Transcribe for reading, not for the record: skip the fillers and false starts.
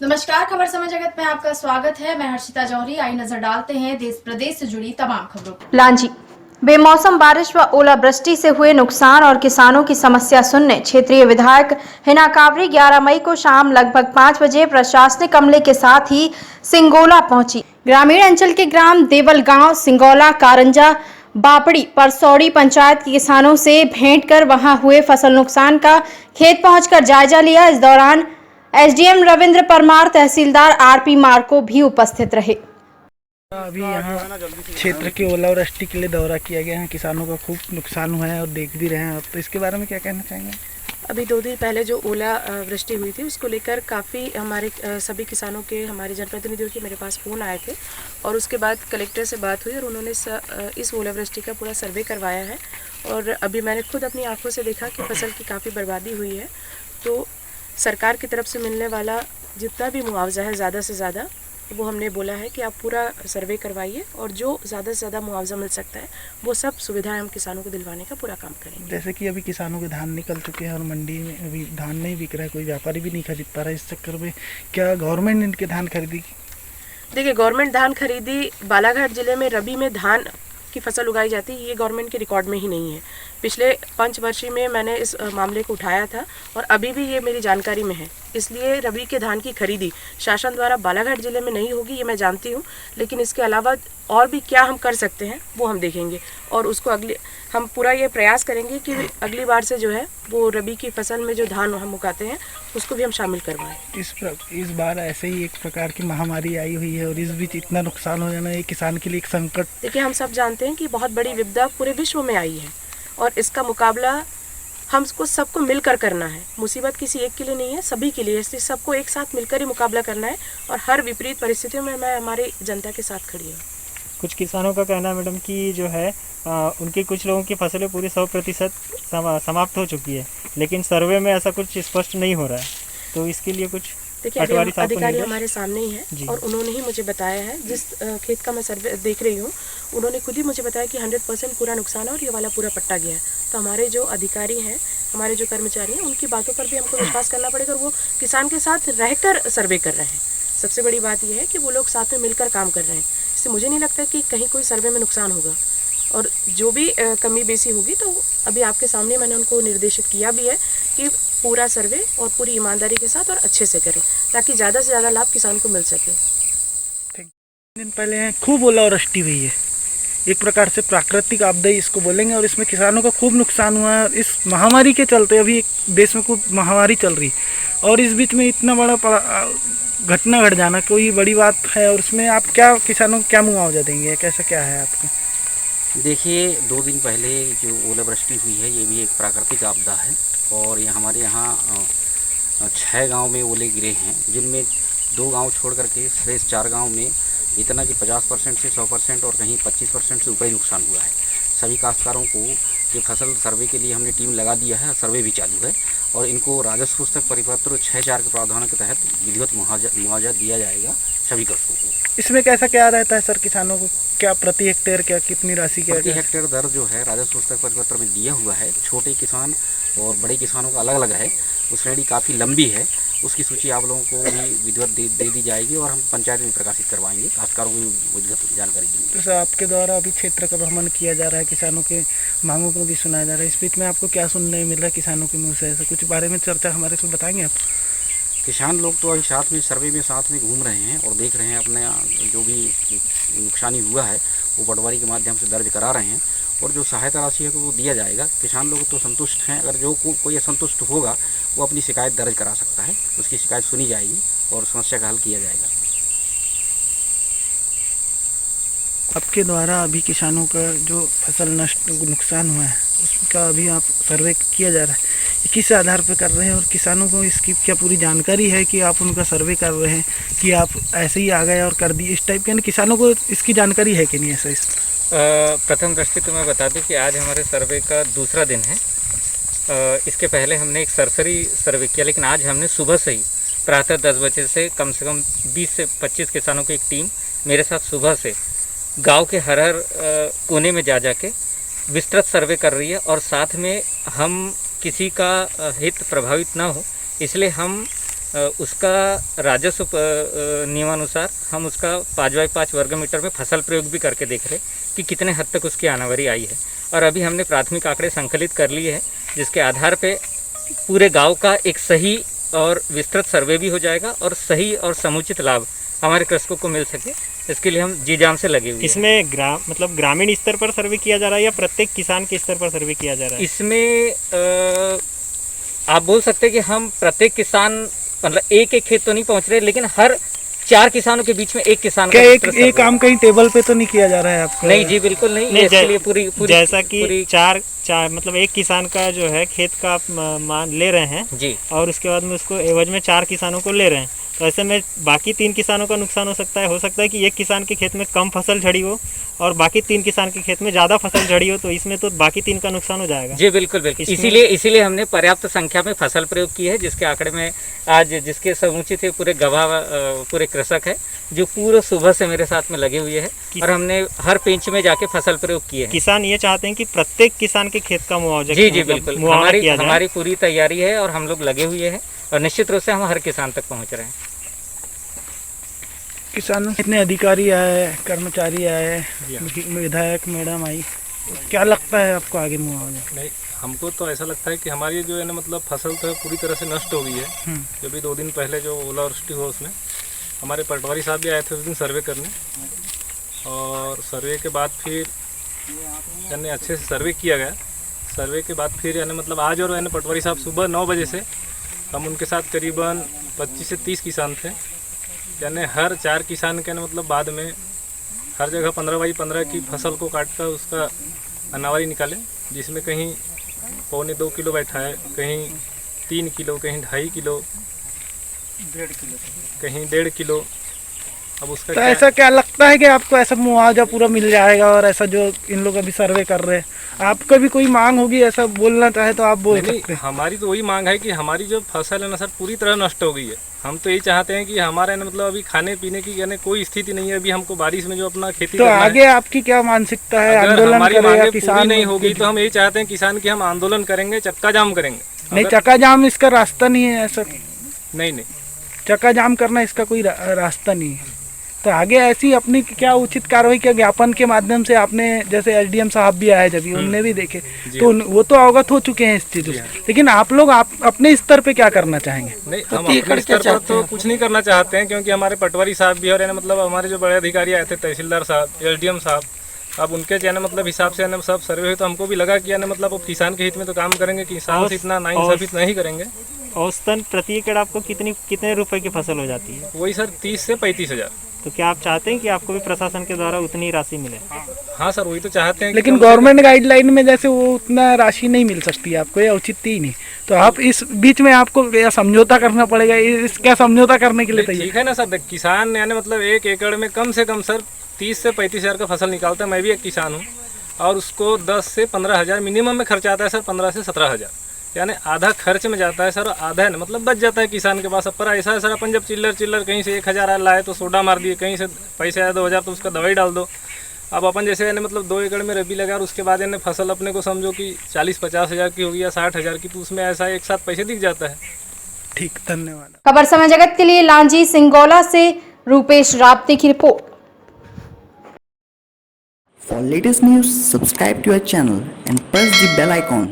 नमस्कार, खबर समय जगत में आपका स्वागत है। मैं हर्षिता जौहरी। आई नजर डालते हैं देश प्रदेश से जुड़ी तमाम खबरों पर। लांजी बेमौसम बारिश व ओलावृष्टि से हुए नुकसान और किसानों की समस्या सुनने क्षेत्रीय विधायक हिना कांवरे 11 मई को शाम लगभग 5 बजे प्रशासनिक अमले के साथ ही सिंगोला पहुंची। ग्रामीण अंचल के ग्राम देवलगांव, सिंगोला, कारंजा, बापड़ी, परसौड़ी पंचायत के किसानों से भेंट कर वहां हुए फसल नुकसान का खेत पहुंचकर जायजा लिया। इस दौरान एसडीएम रविंद्र परमार, तहसीलदार आरपी मार्को भी उपस्थित रहे। अभी यहाँ क्षेत्र के ओलावृष्टि के लिए दौरा किया गया है। किसानों का खूब नुकसान हुआ है और देख भी रहे हैं आप, तो इसके बारे में क्या कहना चाहेंगे? अभी 2 दिन पहले जो ओला वृष्टि हुई थी उसको लेकर काफ़ी हमारे सभी किसानों के, हमारे जनप्रतिनिधियों के मेरे पास फ़ोन आए थे और उसके बाद कलेक्टर से बात हुई और उन्होंने इस ओलावृष्टि का पूरा सर्वे करवाया है। और अभी मैंने खुद अपनी आंखों से देखा कि फसल की काफ़ी बर्बादी हुई है। तो सरकार की तरफ से मिलने वाला जितना भी मुआवजा है ज़्यादा से ज़्यादा, वो हमने बोला है कि आप पूरा सर्वे करवाइए और जो ज़्यादा से ज़्यादा मुआवजा मिल सकता है वो सब सुविधाएं हम किसानों को दिलवाने का पूरा काम करेंगे। जैसे कि अभी किसानों के धान निकल चुके हैं और मंडी में अभी धान नहीं बिक रहा है, कोई व्यापारी भी नहीं खरीद पा रहा है। इस चक्कर में क्या गवर्नमेंट इनके धान खरीदी? देखिए, गवर्नमेंट धान खरीदी बालाघाट जिले में रबी में धान की फसल उगाई जाती है, ये गवर्नमेंट के रिकॉर्ड में ही नहीं है। पिछले पंचवर्षीय में मैंने इस मामले को उठाया था और अभी भी ये मेरी जानकारी में है। इसलिए रबी के धान की खरीदी शासन द्वारा बालाघाट जिले में नहीं होगी, ये मैं जानती हूँ। लेकिन इसके अलावा और भी क्या हम कर सकते हैं वो हम देखेंगे और उसको हम पूरा ये प्रयास करेंगे कि अगली बार से जो है वो रबी की फसल में जो धान हम उगाते हैं उसको भी हम शामिल करवाएं। इस बार ऐसे ही एक प्रकार की महामारी आई हुई है और इस बीच इतना नुकसान हो जाना एक किसान के लिए एक संकट। देखिए, हम सब जानते हैं कि बहुत बड़ी विपदा पूरे विश्व में आई है और इसका मुकाबला हमको सबको मिलकर करना है। मुसीबत किसी एक के लिए नहीं है, सभी के लिए। इसलिए सबको एक साथ मिलकर ही मुकाबला करना है और हर विपरीत परिस्थितियों में मैं हमारी जनता के साथ खड़ी हूँ। कुछ किसानों का कहना है मैडम कि जो है उनकी कुछ लोगों की फसलें पूरी 100% समाप्त हो चुकी है, लेकिन सर्वे में ऐसा कुछ स्पष्ट नहीं हो रहा है, तो इसके लिए कुछ देखिए, अधिकारी हमारे सामने ही है और उन्होंने ही मुझे बताया है, जिस खेत का मैं सर्वे देख रही हूँ उन्होंने खुद ही मुझे बताया कि 100% पूरा नुकसान है और ये वाला पूरा पट्टा गया है। तो हमारे जो अधिकारी हैं, हमारे जो कर्मचारी हैं, उनकी बातों पर भी हमको विश्वास करना पड़ेगा और वो किसान के साथ रहकर सर्वे कर रहे हैं। सबसे बड़ी बात यह है कि वो लोग साथ में मिलकर काम कर रहे हैं। इससे मुझे नहीं लगता कि कहीं कोई सर्वे में नुकसान होगा और जो भी कमी बेसी होगी तो अभी आपके सामने मैंने उनको निर्देशित किया भी है कि पूरा सर्वे और पूरी ईमानदारी के साथ और अच्छे से करें ताकि ज़्यादा से ज़्यादा लाभ किसान को मिल सके। दिन पहले खूब ओलावृष्टि हुई है, एक प्रकार से प्राकृतिक आपदा ही इसको बोलेंगे, और इसमें किसानों का खूब नुकसान हुआ है। इस महामारी के चलते अभी देश में खूब महामारी चल रही और इस बीच में इतना बड़ा घटना घट जाना कोई बड़ी बात है। और उसमें आप क्या किसानों को क्या मुआवजा देंगे, कैसा क्या है आपका? देखिए, 2 दिन पहले जो ओलावृष्टि हुई है ये भी एक प्राकृतिक आपदा है और ये हमारे यहाँ 6 गांव में ओले गिरे हैं, जिनमें 2 गांव छोड़ करके शेष 4 गांव में इतना कि 50% से 100% और कहीं 25% से ऊपर ही नुकसान हुआ है। सभी काश्तकारों को ये फसल सर्वे के लिए हमने टीम लगा दिया है, सर्वे भी चालू है और इनको राजस्व पुस्तक परिपत्र 6(4) के प्रावधानों के तहत विधिवत मुआवजा दिया जाएगा सभी कृषकों को। इसमें कैसा क्या रहता है सर, किसानों को क्या प्रति हेक्टेयर क्या कितनी राशि क्या प्रति हेक्टेयर दर जो है राजस्व पुस्तक परिपत्र में दिया हुआ है। छोटे किसान और बड़े किसानों का अलग अलग है, वो श्रेणी काफ़ी लंबी है। उसकी सूची आप लोगों को भी विधिवत दे दी जाएगी और हम पंचायत में प्रकाशित करवाएंगे, काश्तकारों को भी विधिवत जानकारी देंगे। तो सर आपके द्वारा अभी क्षेत्र का भ्रमण किया जा रहा है, किसानों के मांगों को भी सुनाया जा रहा है। इस बीच में आपको क्या सुनने मिल रहा है किसानों के मुँह से, ऐसा कुछ बारे में चर्चा हमारे से बताएंगे आप? किसान लोग तो अभी साथ में सर्वे में साथ में घूम रहे हैं और देख रहे हैं अपने जो भी नुकसानी हुआ है वो पटवारी के माध्यम से दर्ज करा रहे हैं और जो सहायता राशि है तो वो दिया जाएगा। किसान लोग तो संतुष्ट हैं। अगर जो कोई असंतुष्ट होगा वो अपनी शिकायत दर्ज करा सकता है, उसकी शिकायत सुनी जाएगी और समस्या का हल किया जाएगा। आपके द्वारा अभी किसानों का जो फसल नुकसान हुआ है उसका अभी आप सर्वे किया जा रहा है, किस आधार पर कर रहे हैं और किसानों को इसकी क्या पूरी जानकारी है कि आप उनका सर्वे कर रहे हैं कि आप ऐसे ही आ गए और कर दिए इस टाइप के? किसानों को इसकी जानकारी है कि नहीं ऐसा? प्रथम दृष्टि तो मैं बता दूं कि आज हमारे सर्वे का दूसरा दिन है। इसके पहले हमने एक सरसरी सर्वे किया, लेकिन आज हमने सुबह से ही प्रातः 10 बजे से कम 20 से 25 किसानों की एक टीम मेरे साथ सुबह से गांव के हर कोने में जा के विस्तृत सर्वे कर रही है और साथ में हम किसी का हित प्रभावित ना हो इसलिए हम उसका राजस्व नियमानुसार हम उसका 5x5 वर्ग मीटर में फसल प्रयोग भी करके देख रहे कि कितने हद तक उसकी आनावरी आई है। और अभी हमने प्राथमिक आंकड़े संकलित कर लिए हैं, जिसके आधार पे पूरे गांव का एक सही और विस्तृत सर्वे भी हो जाएगा और सही और समुचित लाभ हमारे कृषकों को मिल सके, इसके लिए हम जी जान से लगे हुए हैं। इसमें मतलब ग्रामीण स्तर पर सर्वे किया जा रहा है या प्रत्येक किसान के स्तर पर सर्वे किया जा रहा है? इसमें आप बोल सकते हैं कि हम प्रत्येक किसान मतलब एक एक खेत तो नहीं पहुंच रहे, लेकिन हर 4 किसानों के बीच में एक किसान क्या एक काम कहीं टेबल पे तो नहीं किया जा रहा है आपका? नहीं जी, बिल्कुल नहीं। नहीं, इसके लिए पूरी जैसा कि चार मतलब एक किसान का जो है खेत का आप मान ले रहे हैं जी, और उसके बाद में उसको एवज में 4 किसानों को ले रहे हैं, तो ऐसे में बाकी 3 किसानों का नुकसान हो सकता है कि एक किसान के खेत में कम फसल झड़ी हो और बाकी 3 किसान के खेत में ज़्यादा फसल झड़ी हो, तो इसमें तो बाकी 3 का नुकसान हो जाएगा। जी बिल्कुल बिल्कुल। इसीलिए हमने पर्याप्त संख्या में फसल प्रयोग की है, जिसके आंकड़े में आज जिसके समुचित पूरे गवाह पूरे कृषक है जो पूरा सुबह से मेरे साथ में लगे हुए हैं और हमने हर पेंच में जाके फसल प्रयोग किए हैं। किसान ये चाहते हैं कि प्रत्येक किसान के खेत का मुआवजा जी जी बिल्कुल, हमारी पूरी तैयारी है और हम लोग लगे हुए हैं और निश्चित रूप से हम हर किसान तक पहुँच रहे हैं। किसानों कितने अधिकारी आए, कर्मचारी आए, विधायक मैडम आई, क्या लगता है आपको आगे मुआवजा? नहीं, हमको तो ऐसा लगता है कि हमारी जो है ना मतलब फसल तो पूरी तरह से नष्ट हो गई है। जो भी 2 दिन पहले जो ओलावृष्टि हुआ उसमें हमारे पटवारी साहब भी आए थे उस दिन सर्वे करने, और सर्वे के बाद फिर यानी अच्छे से सर्वे किया गया। सर्वे के बाद फिर यानी मतलब आज और यानी पटवारी साहब सुबह 9 बजे से हम उनके साथ करीबन 25 से 30 किसान थे, यानी हर 4 किसान के मतलब बाद में हर जगह 15x15 की फसल को काट कर उसका अनावरी निकाले, जिसमें कहीं 1.25 किलो बैठा है, कहीं 3 किलो, कहीं 2.5 किलो, कहीं 1.5 किलो। अब उसका तो ऐसा क्या लगता है कि आपको ऐसा मुआवजा पूरा मिल जाएगा? और ऐसा जो इन लोग अभी सर्वे कर रहे हैं, आपका भी कोई मांग होगी, ऐसा बोलना चाहे तो आप बोल सकते हैं। हमारी तो वही मांग है कि हमारी जो फसल है ना सर पूरी तरह नष्ट हो गई है। हम तो यही चाहते हैं कि हमारे ना मतलब अभी खाने पीने की यानी कोई स्थिति नहीं है। अभी हमको बारिश में जो अपना खेती तो आगे आपकी क्या मानसिकता है? आंदोलन हमारी करें या मांगे किसान पूरी नहीं होगी तो हम यही चाहते हैं किसान की हम आंदोलन करेंगे, चक्का जाम करेंगे। नहीं, चक्का जाम इसका रास्ता नहीं है ऐसा। नहीं, चक्का जाम करना इसका कोई रास्ता नहीं है। तो आगे ऐसी अपनी क्या उचित कार्रवाई क्या ज्ञापन के माध्यम से आपने, जैसे एसडीएम साहब भी आए जब उनने भी देखे तो वो तो अवगत हो चुके हैं इस चीज़ों से, लेकिन आप लोग अपने स्तर पे क्या करना चाहेंगे? नहीं, हम अपने स्तर पर तो कुछ नहीं करना चाहते हैं, क्योंकि हमारे पटवारी साहब भी और मतलब हमारे जो बड़े अधिकारी आए थे, तहसीलदार साहब, एसडीएम साहब, अब उनके मतलब हिसाब से सब सर्वे हुए तो हमको भी लगा कि मतलब किसान के हित में तो काम करेंगे, किसान से इतना नाइंसाफी नहीं करेंगे। औसतन प्रति एकड़ आपको कितने रुपए की फसल हो जाती है? वही सर 30 से 35 हज़ार। तो क्या आप चाहते हैं कि आपको भी प्रशासन के द्वारा उतनी राशि मिले? हाँ सर, वही तो चाहते हैं। लेकिन गवर्नमेंट गाइडलाइन में जैसे वो उतना राशि नहीं मिल सकती है आपको, या उचित ही नहीं, तो आप इस बीच में आपको या समझौता करना पड़ेगा। इस क्या समझौता करने के लिए तैयार? ठीक है ना सर, किसान यानी मतलब 1 एकड़ में कम से कम सर 30 से 35 हज़ार का फसल निकालता है। मैं भी एक किसान हूँ और उसको 10 से 15 हज़ार मिनिमम में खर्च आता है सर, 15 से 17 हज़ार, यानी आधा खर्च में जाता है सर, आधा है मतलब बच जाता है किसान के पास। अब पर ऐसा है सर, अपन जब चिल्लर कहीं से 1,000 लाए तो सोडा मार दिए, कहीं से पैसे आए 2,000 तो उसका दवाई डाल दो। अब अपन जैसे यानी मतलब 2 एकड़ में रबी लगा और उसके बाद यानी फसल अपने को समझो कि 40-50 हज़ार की होगी या 60 हज़ार की, तो उसमें ऐसा एक साथ पैसे दिख जाता है। ठीक, धन्यवाद। खबर समय जगत के लिए लांजी सिंगोला से रूपेश राप्ती की report. For latest news, subscribe to our channel and press the bell icon.